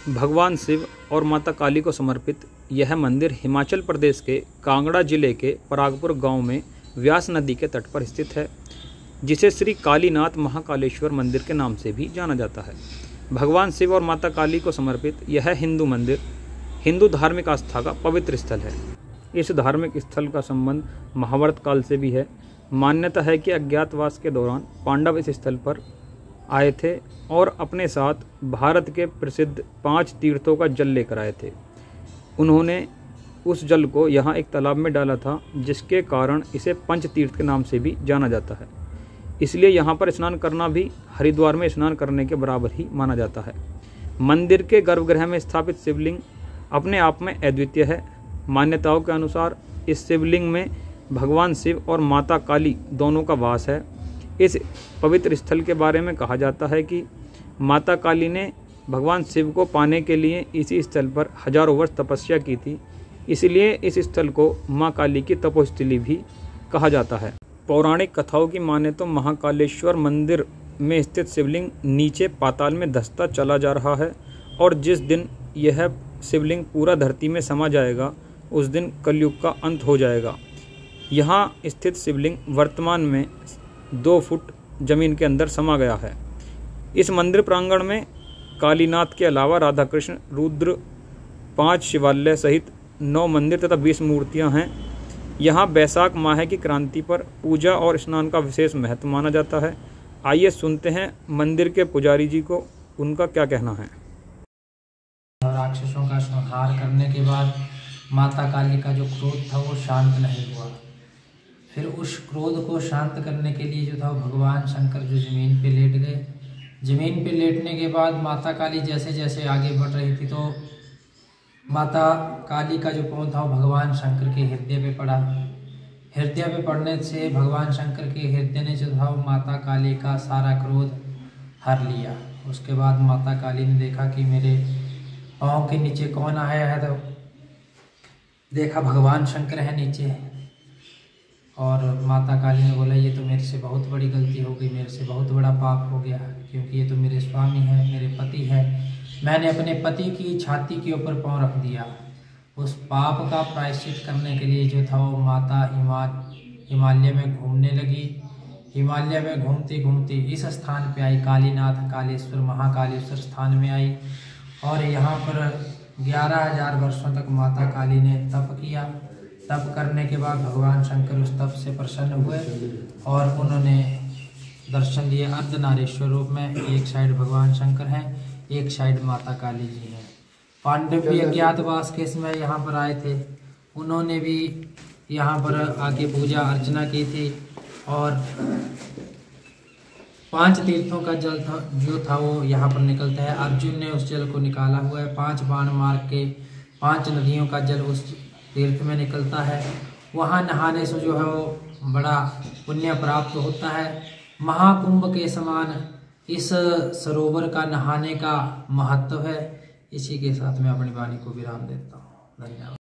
भगवान शिव और माता काली को समर्पित यह मंदिर हिमाचल प्रदेश के कांगड़ा जिले के परागपुर गांव में व्यास नदी के तट पर स्थित है, जिसे श्री कालीनाथ महाकालेश्वर मंदिर के नाम से भी जाना जाता है। भगवान शिव और माता काली को समर्पित यह हिंदू मंदिर हिंदू धार्मिक आस्था का पवित्र स्थल है। इस धार्मिक स्थल का संबंध महाभारत काल से भी है। मान्यता है कि अज्ञातवास के दौरान पांडव इस स्थल पर आए थे और अपने साथ भारत के प्रसिद्ध 5 तीर्थों का जल लेकर आए थे। उन्होंने उस जल को यहाँ एक तालाब में डाला था, जिसके कारण इसे पंच तीर्थ के नाम से भी जाना जाता है। इसलिए यहाँ पर स्नान करना भी हरिद्वार में स्नान करने के बराबर ही माना जाता है। मंदिर के गर्भगृह में स्थापित शिवलिंग अपने आप में अद्वितीय है। मान्यताओं के अनुसार इस शिवलिंग में भगवान शिव और माता काली दोनों का वास है। इस पवित्र स्थल के बारे में कहा जाता है कि माता काली ने भगवान शिव को पाने के लिए इसी स्थल पर हजारों वर्ष तपस्या की थी, इसलिए इस स्थल को माँ काली की तपोस्थली भी कहा जाता है। पौराणिक कथाओं की माने तो महाकालेश्वर मंदिर में स्थित शिवलिंग नीचे पाताल में धंसता चला जा रहा है और जिस दिन यह शिवलिंग पूरा धरती में समा जाएगा, उस दिन कलयुग का अंत हो जाएगा। यहाँ स्थित शिवलिंग वर्तमान में 2 फुट जमीन के अंदर समा गया है। इस मंदिर प्रांगण में कालीनाथ के अलावा राधा कृष्ण, रुद्र, 5 शिवालय सहित 9 मंदिर तथा 20 मूर्तियां हैं। यहाँ बैसाख माह की क्रांति पर पूजा और स्नान का विशेष महत्व माना जाता है। आइए सुनते हैं मंदिर के पुजारी जी को, उनका क्या कहना है। राक्षसों का संहार करने के बाद माता काली का जो क्रोध था वो शांत नहीं हुआ। फिर उस क्रोध को शांत करने के लिए जो था भगवान शंकर जो ज़मीन पे लेट गए। ज़मीन पे लेटने के बाद माता काली जैसे जैसे आगे बढ़ रही थी तो माता काली का जो पाँव था वो भगवान शंकर के हृदय पे पड़ा। हृदय पे पड़ने से भगवान शंकर के हृदय ने जो था वो माता काली का सारा क्रोध हर लिया। उसके बाद माता काली ने देखा कि मेरे पाँव के नीचे कौन आया है, तो देखा भगवान शंकर है नीचे। और माता काली ने बोला ये तो मेरे से बहुत बड़ी गलती हो गई, मेरे से बहुत बड़ा पाप हो गया, क्योंकि ये तो मेरे स्वामी हैं, मेरे पति हैं। मैंने अपने पति की छाती के ऊपर पाँव रख दिया। उस पाप का प्रायश्चित करने के लिए जो था वो माता हिमालय में घूमने लगी। हिमालय में घूमती घूमती इस स्थान पे आई, कालीनाथ कालेश्वर महाकालेश्वर स्थान में आई और यहाँ पर 11,000 वर्षों तक माता काली ने तप किया। तप करने के बाद भगवान शंकर उस तप से प्रसन्न हुए और उन्होंने दर्शन दिए अर्धनारीश्वर रूप में। एक साइड भगवान शंकर हैं, एक साइड माता काली जी हैं। पांडव भी अज्ञातवास के समय यहाँ पर आए थे, उन्होंने भी यहाँ पर आके पूजा अर्चना की थी और 5 तीर्थों का जल था जो था वो यहाँ पर निकलता है। अर्जुन ने उस जल को निकाला हुआ है। 5 बाण मार के 5 नदियों का जल उस तीर्थ में निकलता है। वहाँ नहाने से जो है वो बड़ा पुण्य प्राप्त होता है। महाकुंभ के समान इस सरोवर का नहाने का महत्व है। इसी के साथ मैं अपनी वाणी को विराम देता हूँ। धन्यवाद।